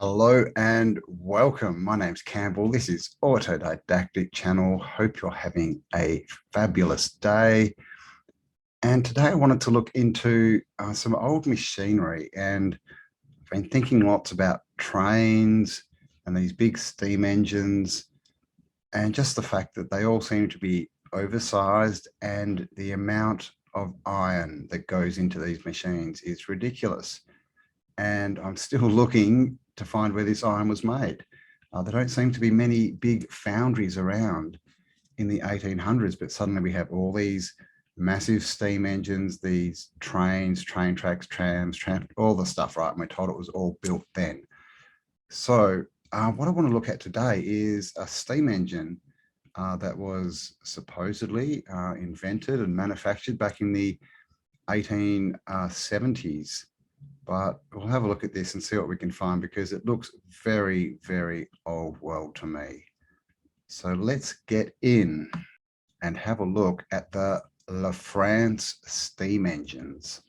Hello and welcome. My name's Campbell. This is AutoDidactic channel. Hope you're having a fabulous day. And today I wanted to look into some old machinery, and I've been thinking lots about trains and these big steam engines, and just the fact that they all seem to be oversized, and the amount of iron that goes into these machines is ridiculous. And I'm still looking to find where this iron was made. There don't seem to be many big foundries around in the 1800s, but suddenly we have all these massive steam engines, these trains, train tracks, trams, all the stuff, right? And we're told it was all built then. So what I want to look at today is a steam engine that was supposedly invented and manufactured back in the 1870s. But we'll have a look at this and see what we can find, because it looks very, very old world to me. So let's get in and have a look at the La France steam engines.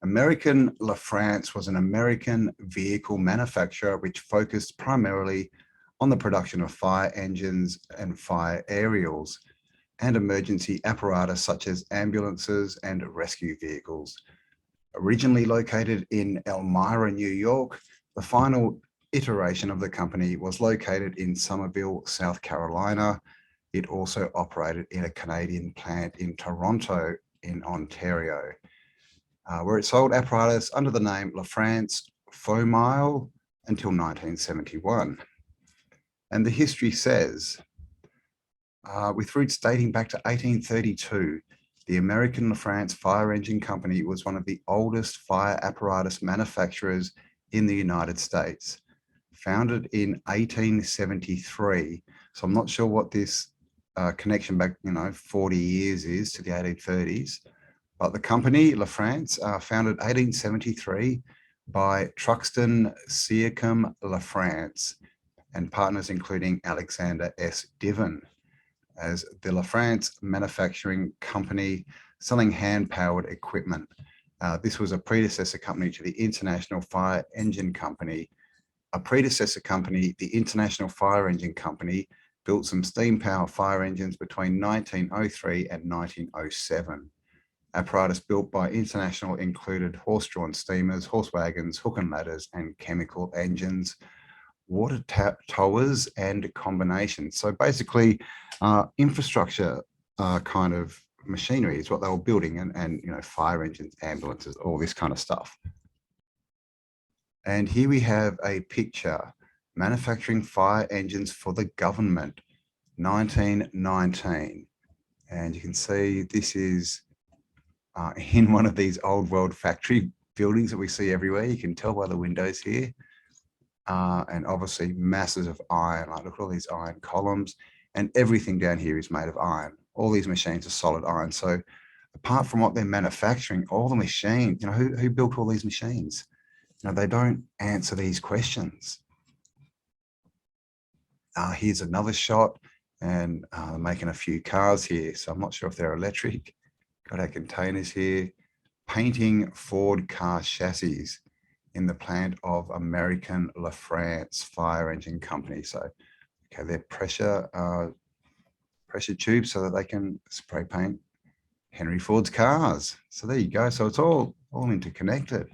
American La France was an American vehicle manufacturer which focused primarily on the production of fire engines and fire aerials and emergency apparatus such as ambulances and rescue vehicles. Originally located in Elmira, New York, the final iteration of the company was located in Somerville, South Carolina. It also operated in a Canadian plant in Toronto, in Ontario, where it sold apparatus under the name La France Fomile until 1971. And the history says, with roots dating back to 1832, the American La France Fire Engine Company was one of the oldest fire apparatus manufacturers in the United States. Founded in 1873, so I'm not sure what this connection back, 40 years is to the 1830s. But the company, La France, founded 1873 by Truxton Siacom La France and partners including Alexander S. Diven, as the La France Manufacturing Company, selling hand-powered equipment. This was a predecessor company to the International Fire Engine Company. A predecessor company, the International Fire Engine Company, built some steam-powered fire engines between 1903 and 1907. Apparatus built by International included horse-drawn steamers, horse wagons, hook and ladders, and chemical engines, water towers, and combinations. So basically, infrastructure kind of machinery is what they were building, and fire engines, ambulances, all this kind of stuff. And here we have a picture: manufacturing fire engines for the government, 1919. And you can see this is in one of these old world factory buildings that we see everywhere. You can tell by the windows here. And obviously masses of iron. Like, look at all these iron columns, and everything down here is made of iron. All these machines are solid iron. So apart from what they're manufacturing, all the machines, who built all these machines? They don't answer these questions. Here's another shot, and making a few cars here. So I'm not sure if they're electric. Got our containers here, painting Ford car chassis in the plant of American La France Fire Engine Company. So, okay, they're pressure tubes so that they can spray paint Henry Ford's cars. So there you go. So it's all interconnected.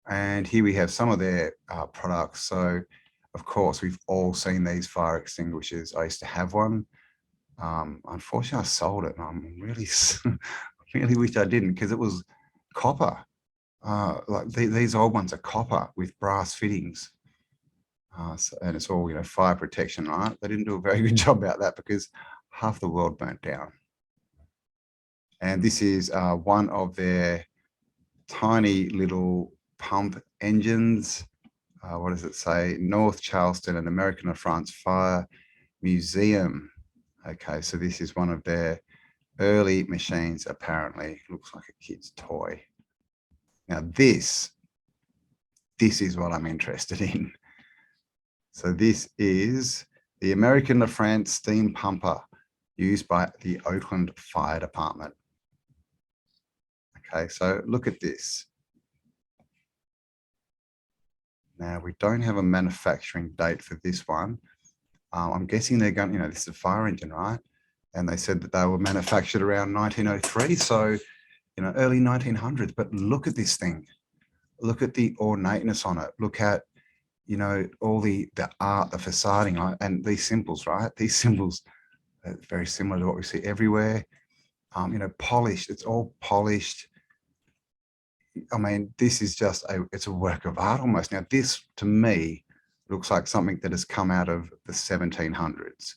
And here we have some of their products. So, of course, we've all seen these fire extinguishers. I used to have one. Unfortunately, I sold it, and I'm really, really wish I didn't, because it was copper. Like these old ones are copper with brass fittings, and it's all fire protection, right? They didn't do a very good job about that, because half the world burnt down. And this is one of their tiny little pump engines. What does it say? North Charleston and American La France Fire Museum. Okay, so this is one of their early machines, apparently. Looks like a kid's toy. Now this is what I'm interested in. So this is the American LaFrance steam pumper used by the Oakland Fire Department. Okay, so look at this. Now, we don't have a manufacturing date for this one. I'm guessing they're going, this is a fire engine, right? And they said that they were manufactured around 1903. So, early 1900s. But look at this thing. Look at the ornateness on it. Look at, all the art, the facading, right? And these symbols, right? These symbols are very similar to what we see everywhere. Polished. It's all polished. I mean, this is just it's a work of art almost. Now, this to me looks like something that has come out of the 1700s.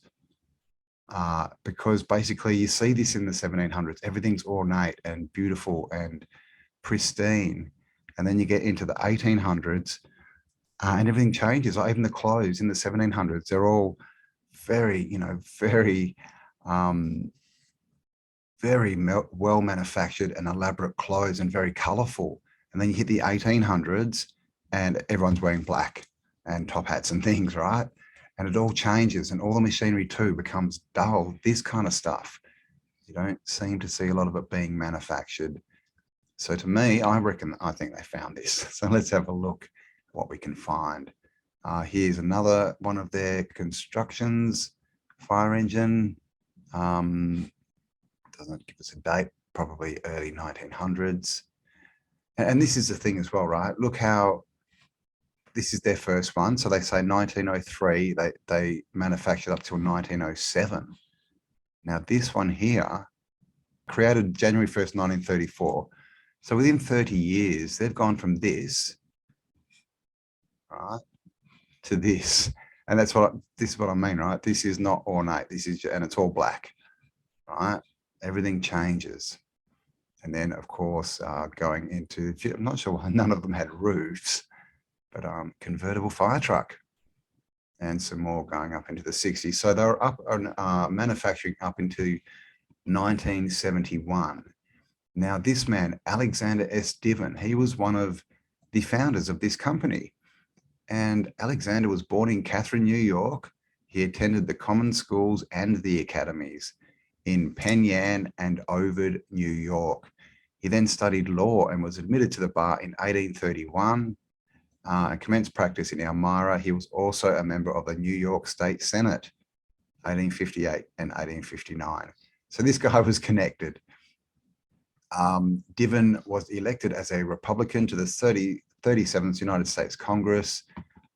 Because basically you see this in the 1700s, everything's ornate and beautiful and pristine. And then you get into the 1800s and everything changes. Like even the clothes in the 1700s, they're all very, very well manufactured and elaborate clothes and very colorful. And then you hit the 1800s and everyone's wearing black and top hats and things, right? And it all changes and all the machinery too becomes dull. This kind of stuff, you don't seem to see a lot of it being manufactured. So to me, I think they found this. So let's have a look what we can find. Here's another one of their constructions, fire engine. Doesn't give us a date, probably early 1900s. And this is the thing as well, right? Look how this is their first one. So they say 1903, they manufactured up till 1907. Now this one here, created January 1st, 1934. So within 30 years, they've gone from this, right, to this. And this is what I mean, right? This is not ornate. And it's all black, right? Everything changes. And then, of course, going into, I'm not sure why none of them had roofs, but convertible fire truck and some more going up into the 60s. So they were up on manufacturing up into 1971. Now, this man, Alexander S. Diven, he was one of the founders of this company. And Alexander was born in Catherine, New York. He attended the common schools and the academies in Penn Yan and Ovid, New York. He then studied law and was admitted to the bar in 1831 and commenced practice in Elmira. He was also a member of the New York State Senate, 1858 and 1859. So this guy was connected. Diven was elected as a Republican to the 37th United States Congress,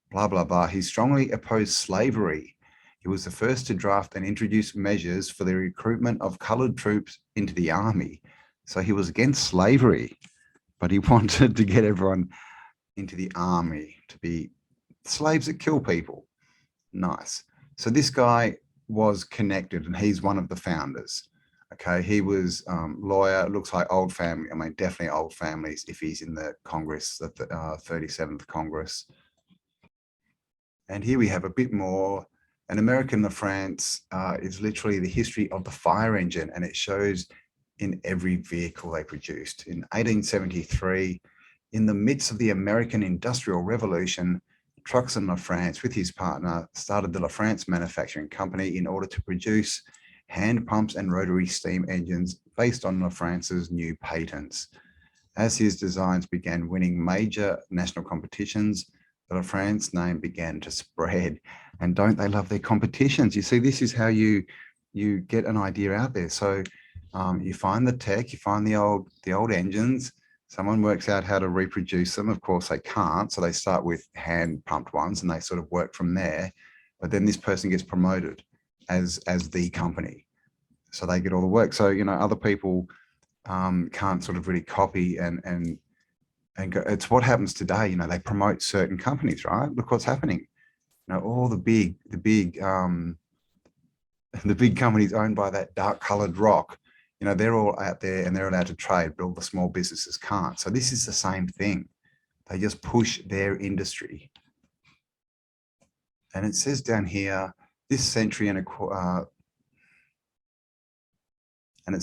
blah, blah, blah. He strongly opposed slavery. He was the first to draft and introduce measures for the recruitment of colored troops into the army. So he was against slavery, but he wanted to get everyone into the army to be slaves that kill people. Nice. So this guy was connected and he's one of the founders. Okay, he was lawyer, looks like old family. I mean, definitely old families if he's in the Congress, the 37th Congress. And here we have a bit more. An American LaFrance is literally the history of the fire engine, and it shows in every vehicle they produced. In 1873, in the midst of the American Industrial Revolution, Truxton LaFrance, with his partner, started the LaFrance Manufacturing Company in order to produce hand pumps and rotary steam engines based on LaFrance's new patents. As his designs began winning major national competitions, the LaFrance name began to spread. And don't they love their competitions? You see, this is how you get an idea out there. So you find the tech, you find the old engines, someone works out how to reproduce them. Of course, they can't. So they start with hand pumped ones and they sort of work from there. But then this person gets promoted as the company. So they get all the work. So, other people can't sort of really copy and go. It's what happens today. They promote certain companies, right? Look what's happening. All the big companies owned by that dark colored rock, they're all out there and they're allowed to trade, but all the small businesses can't. So this is the same thing. They just push their industry. And it says down here, this century and it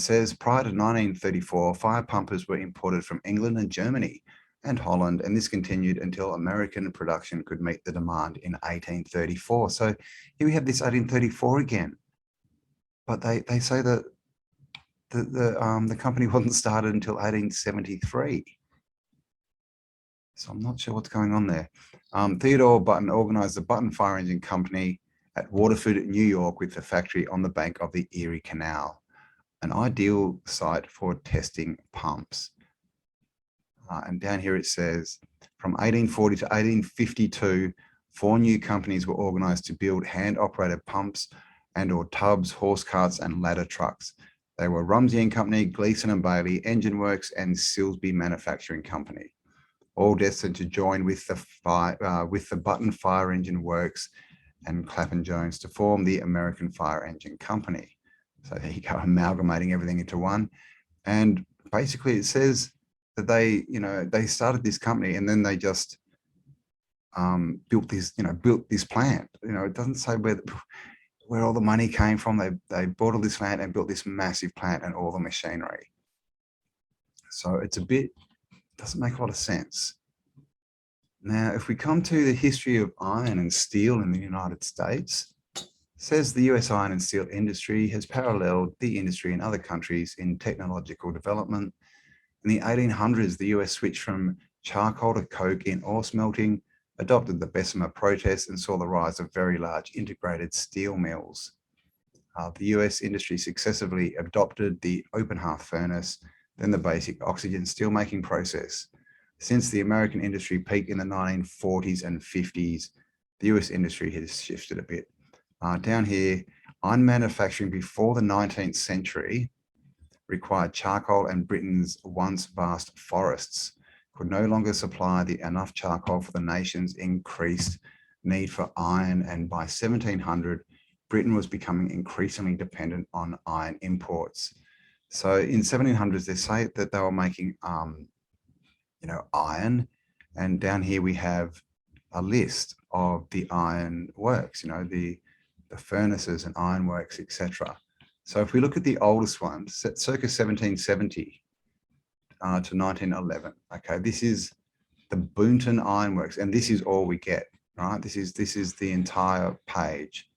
says prior to 1934, fire pumpers were imported from England and Germany and Holland, and this continued until American production could meet the demand in 1834. So here we have this 1834 again, but they say that the company wasn't started until 1873. So I'm not sure what's going on there. Theodore Button organized the Button Fire Engine Company at Waterford, New York, with the factory on the bank of the Erie Canal, an ideal site for testing pumps. And down here it says, from 1840 to 1852, 4 new companies were organized to build hand-operated pumps and or tubs, horse carts, and ladder trucks. They were Rumsey and Company, Gleason and Bailey, Engine Works, and Silsby Manufacturing Company, all destined to join with the Button Fire Engine Works and Clapham Jones to form the American Fire Engine Company. So there you go, amalgamating everything into one. And basically it says that they started this company and then they just built this plant. It doesn't say where all the money came from. They bought all this land and built this massive plant and all the machinery. So it's doesn't make a lot of sense. Now, if we come to the history of iron and steel in the United States, it says the US iron and steel industry has paralleled the industry in other countries in technological development. In the 1800s, the US switched from charcoal to coke in ore smelting, adopted the Bessemer process, and saw the rise of very large integrated steel mills. The US industry successively adopted the open hearth furnace, then the basic oxygen steelmaking process. Since the American industry peaked in the 1940s and 50s, the US industry has shifted a bit. Down here, iron manufacturing before the 19th century required charcoal, and Britain's once vast forests could no longer supply enough charcoal for the nation's increased need for iron, and by 1700, Britain was becoming increasingly dependent on iron imports. So in 1700s, they say that they were making, iron, and down here we have a list of the iron works, the furnaces and ironworks, etc. So if we look at the oldest one, circa 1770 to 1911, okay, this is the Boonton Ironworks, and this is all we get, right? This is the entire page.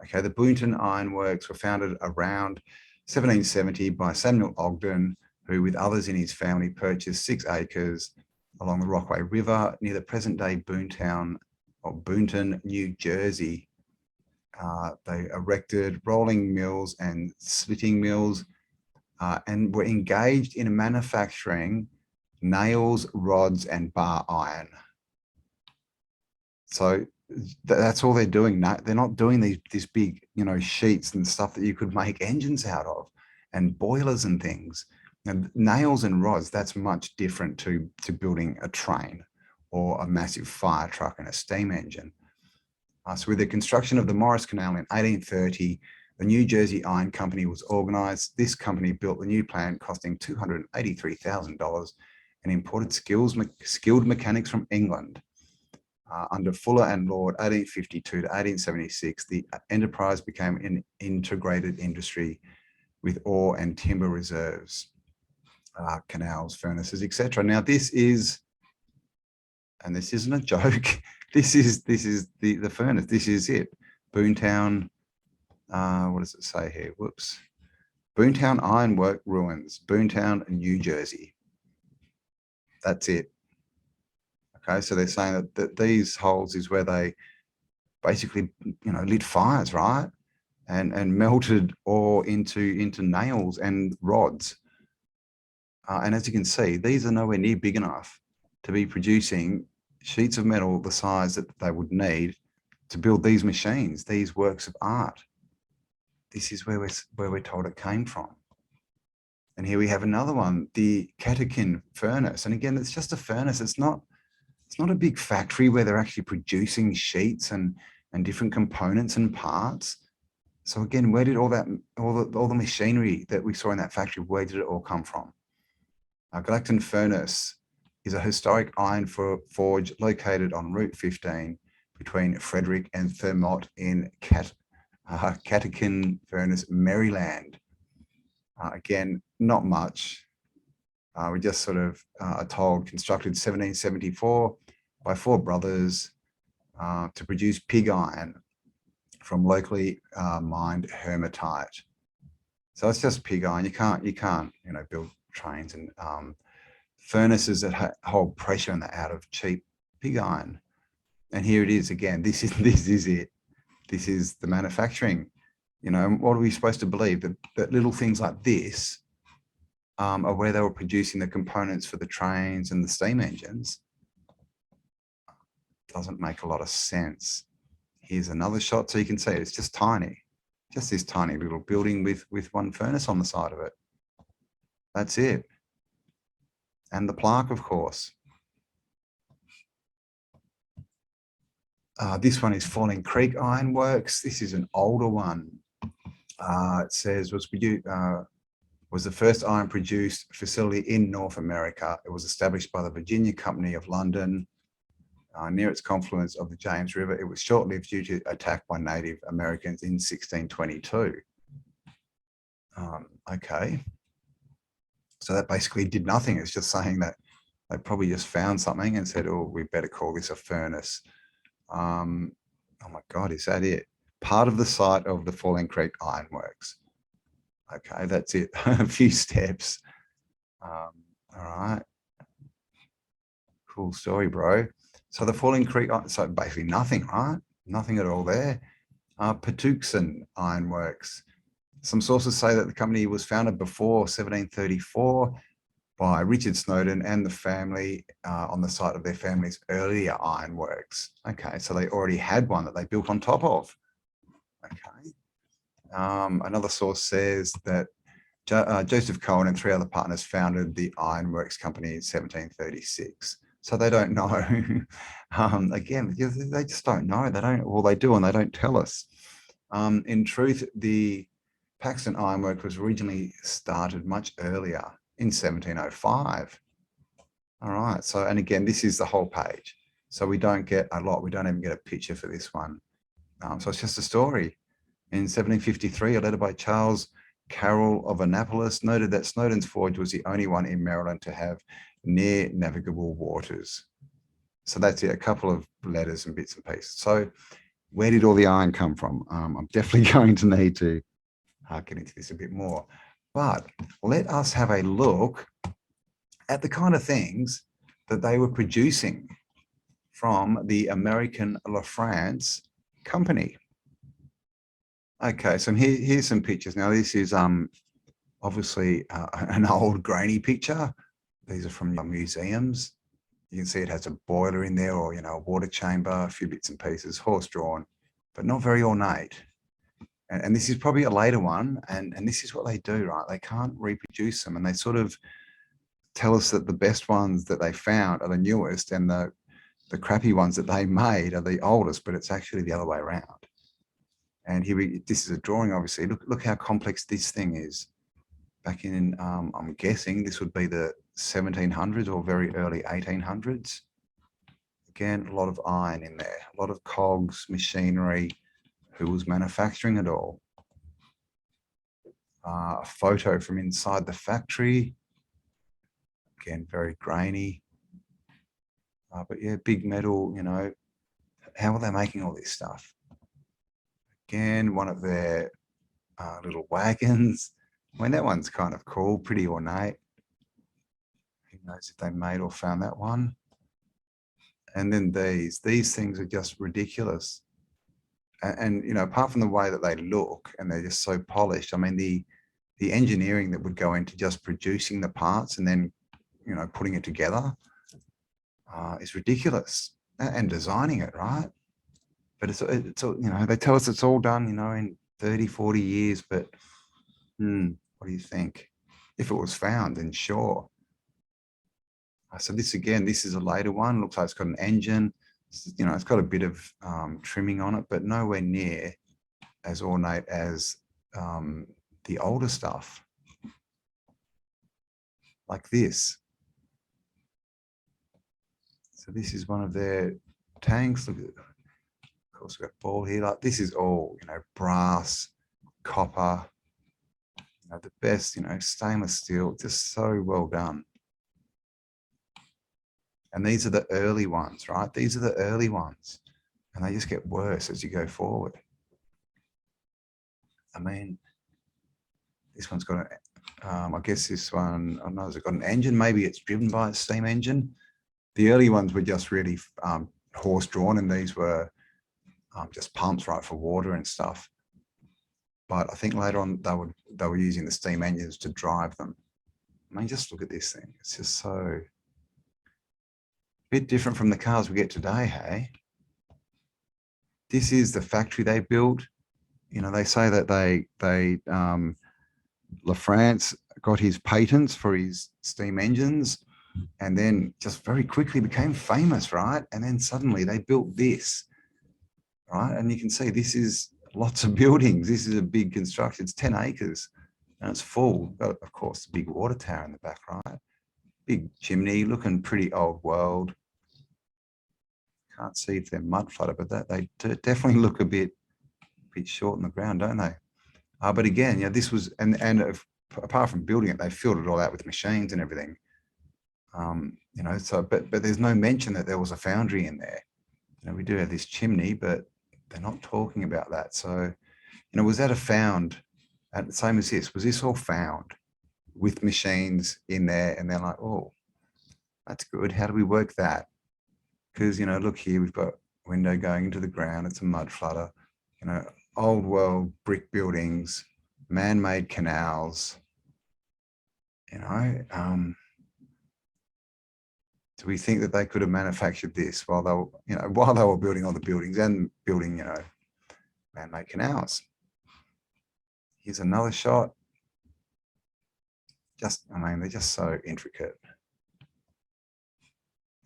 Okay, the Boonton Ironworks were founded around 1770 by Samuel Ogden, who with others in his family purchased 6 acres along the Rockaway River near the present-day Boontown or Boonton, New Jersey. They erected rolling mills and slitting mills and were engaged in manufacturing nails, rods, and bar iron. So that's all they're doing. They're not doing these big, sheets and stuff that you could make engines out of, and boilers and things. And nails and rods, that's much different to building a train or a massive fire truck and a steam engine. So with the construction of the Morris Canal in 1830, the New Jersey Iron Company was organized. This company built the new plant costing $283,000 and imported skilled mechanics from England. Under Fuller and Lord, 1852 to 1876, the enterprise became an integrated industry with ore and timber reserves, canals, furnaces, etc. Now this is, and this isn't a joke, this is the furnace. This is it. Boontown, what does it say here? Whoops. Boontown Ironwork Ruins, Boontown, New Jersey. That's it. Okay, so they're saying that these holes is where they basically, lit fires, right? And melted ore into nails and rods. And as you can see, these are nowhere near big enough to be producing sheets of metal the size that they would need to build these machines, these works of art. This is where we're told it came from. And here we have another one, the Catechin furnace. And again, it's just a furnace. It's not a big factory where they're actually producing sheets and different components and parts. So again, where did all the machinery that we saw in that factory, where did it all come from? Galacton Furnace is a historic iron forge located on Route 15 between Frederick and Thermont in Catechin Furnace, Maryland. Again, not much. We just sort of are told constructed 1774 by 4 brothers to produce pig iron from locally mined hematite. So it's just pig iron. You can't build trains and furnaces that hold pressure in out of cheap pig iron. And here it is again. This is it. This is the manufacturing. What are we supposed to believe? That little things like this are where they were producing the components for the trains and the steam engines. Doesn't make a lot of sense. Here's another shot so you can see it. It's just tiny. Just this tiny little building with one furnace on the side of it. That's it. And the plaque, of course. This one is Falling Creek Ironworks. This is an older one. It says was the first iron produced facility in North America. It was established by the Virginia Company of London near its confluence of the James River. It was short-lived due to attack by Native Americans in 1622. Okay. So that basically did nothing. It's just saying that they probably just found something and said, oh, we better call this a furnace. Oh my God, is that it? Part of the site of the Falling Creek Ironworks. Okay, that's it. A few steps. All right. Cool story, bro. So the Falling Creek, so basically nothing, right? Nothing at all there. Patuxent Ironworks. Some sources say that the company was founded before 1734 by Richard Snowden and the family on the site of their family's earlier ironworks. Okay, so they already had one that they built on top of. Okay. Another source says that Joseph Cohen and 3 other partners founded the Ironworks Company in 1736. So they don't know. Again, they just don't know. They don't. Well, they do, and they don't tell us. In truth, the Paxton Ironwork was originally started much earlier in 1705. All right. So, and again, this is the whole page. So we don't get a lot. We don't even get a picture for this one. So it's just a story. In 1753, a letter by Charles Carroll of Annapolis noted that Snowden's Forge was the only one in Maryland to have near navigable waters. So that's it, a couple of letters and bits and pieces. So where did all the iron come from? I'm definitely going to need to get into this a bit more. But let us have a look at the kind of things that they were producing from the American LaFrance company. Okay, so here's some pictures. Now, this is obviously an old grainy picture. These are from museums. You can see it has a boiler in there, or a water chamber, a few bits and pieces, horse-drawn, but not very ornate. And this is probably a later one, and this is what they do, right? They can't reproduce them, and they sort of tell us that the best ones that they found are the newest, and the crappy ones that they made are the oldest, but it's actually the other way around. And here this is a drawing, obviously. Look how complex this thing is. Back in, I'm guessing this would be the 1700s or very early 1800s. Again, a lot of iron in there, a lot of cogs, machinery. Who was manufacturing it all? A photo from inside the factory. Again, very grainy. But yeah, big metal, how are they making all this stuff? Again, one of their little wagons. I mean, that one's kind of cool, pretty ornate. Who knows if they made or found that one? And then these things are just ridiculous. And apart from the way that they look, and they're just so polished, I mean, the engineering that would go into just producing the parts and then, putting it together is ridiculous. And designing it, right? But it's they tell us it's all done, in 30, 40 years, but what do you think? If it was found, then sure. So this is a later one. Looks like it's got an engine. It's got a bit of trimming on it, but nowhere near as ornate as the older stuff. Like this. So this is one of their tanks. Look at it. Of course, we've got ball here. Like this is all, brass, copper, the best, stainless steel, just so well done. And these are the early ones, right? These are the early ones. And they just get worse as you go forward. I mean, this one's got I guess this one, I don't know, has it got an engine? Maybe it's driven by a steam engine. The early ones were just really horse drawn, and these were just pumps, right, for water and stuff. But I think later on they were using the steam engines to drive them. I mean, just look at this thing. It's just so bit different from the cars we get today, hey? This is the factory they built. You know, they say that LaFrance got his patents for his steam engines and then just very quickly became famous, right? And then suddenly they built this, right? And you can see this is lots of buildings. This is a big construction. It's 10 acres and it's full. Got, of course, a big water tower in the back, right? Big chimney, looking pretty old world. Can't see if they're mud flooded, but they definitely look a bit short on the ground, don't they? But again, this was, and apart from building it, they filled it all out with machines and everything. So, but there's no mention that there was a foundry in there. We do have this chimney, but they're not talking about that. So, was that a found? And same as this, was this all found with machines in there? And they're like, oh, that's good. How do we work that? Because, look here, we've got window going into the ground. It's a mud flutter, old world brick buildings, man-made canals, do we think that they could have manufactured this while they were building all the buildings and building, man-made canals? Here's another shot. They're just so intricate.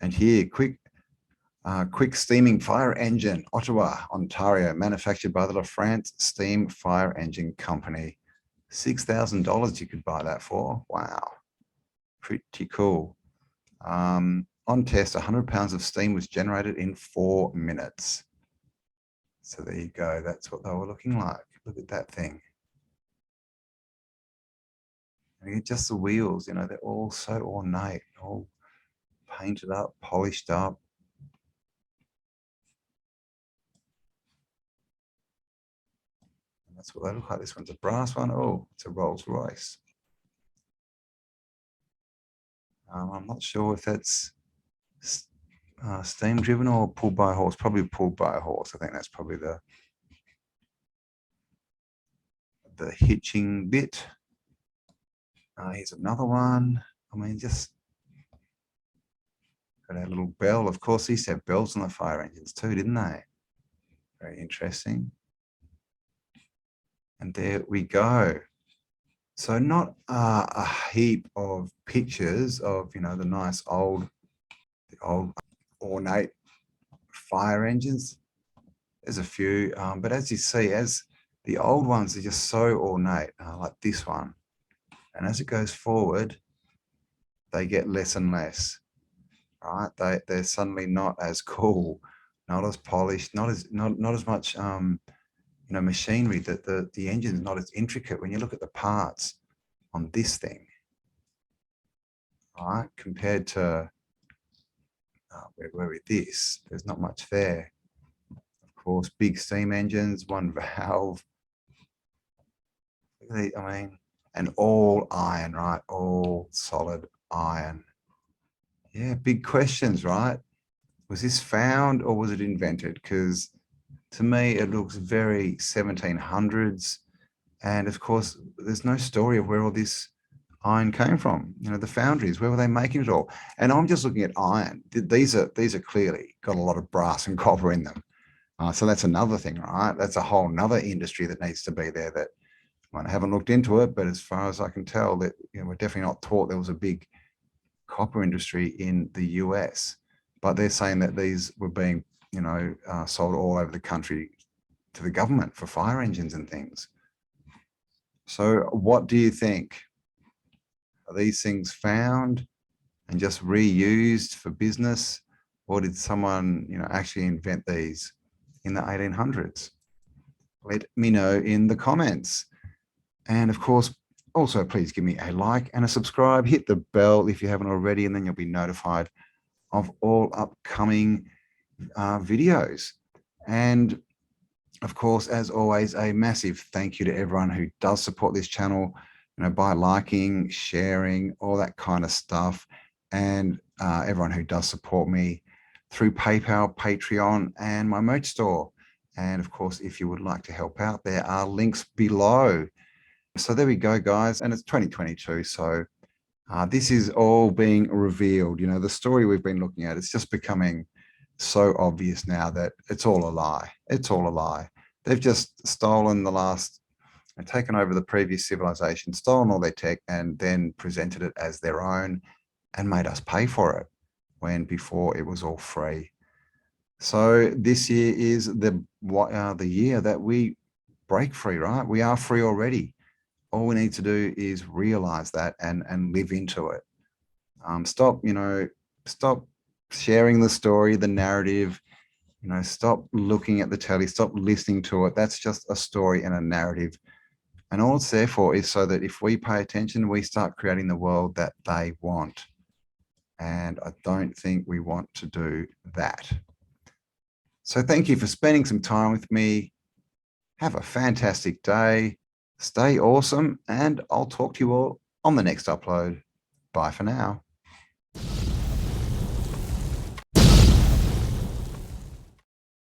And here, quick steaming fire engine, Ottawa, Ontario, manufactured by the LaFrance Steam Fire Engine Company. $6,000 you could buy that for. Wow, pretty cool. On test, 100 pounds of steam was generated in 4 minutes. So there you go. That's what they were looking like. Look at that thing. And just the wheels, they're all so ornate, all painted up, polished up. That's what they look like. This one's a brass one. Oh, it's a Rolls Royce. I'm not sure if that's steam driven or pulled by a horse. Probably pulled by a horse. I think that's probably the hitching bit. Here's another one. Just got a little bell. Of course, they used to have bells on the fire engines too, didn't they? Very interesting. And there we go. So not a heap of pictures of, the nice old ornate fire engines. There's a few, but as you see, as the old ones are just so ornate, like this one. And as it goes forward, they get less and less, right? They're suddenly not as cool, not as polished, not as much, machinery. That the engine's not as intricate when you look at the parts on this thing, right? Compared to where with this, there's not much there. Of course, big steam engines, one valve. And all iron, right? All solid iron. Yeah, big questions, right? Was this found or was it invented? Because to me, it looks very 1700s. And of course, there's no story of where all this iron came from. The foundries, where were they making it all? And I'm just looking at iron. These are clearly got a lot of brass and copper in them. So that's another thing, right? That's a whole nother industry that needs to be there that I haven't looked into it, but as far as I can tell, that we're definitely not taught there was a big copper industry in the US. But they're saying that these were being, sold all over the country to the government for fire engines and things. So what do you think? Are these things found and just reused for business, or did someone, actually invent these in the 1800s? Let me know in the comments. And of course, also please give me a like and a subscribe. Hit the bell if you haven't already, and then you'll be notified of all upcoming videos. And of course, as always, a massive thank you to everyone who does support this channel, by liking, sharing, all that kind of stuff. And everyone who does support me through PayPal, Patreon, and my merch store. And of course, if you would like to help out, there are links below. So there we go, guys. And it's 2022. So this is all being revealed. The story we've been looking at, it's just becoming so obvious now that it's all a lie. It's all a lie. They've just stolen and taken over the previous civilization, stolen all their tech, and then presented it as their own and made us pay for it when before it was all free. So this year is the year that we break free, right? We are free already. All we need to do is realize that and live into it. Stop sharing the story, the narrative. Stop looking at the telly, stop listening to it. That's just a story and a narrative. And all it's there for is so that if we pay attention, we start creating the world that they want. And I don't think we want to do that. So thank you for spending some time with me. Have a fantastic day. Stay awesome. And I'll talk to you all on the next upload. Bye for now.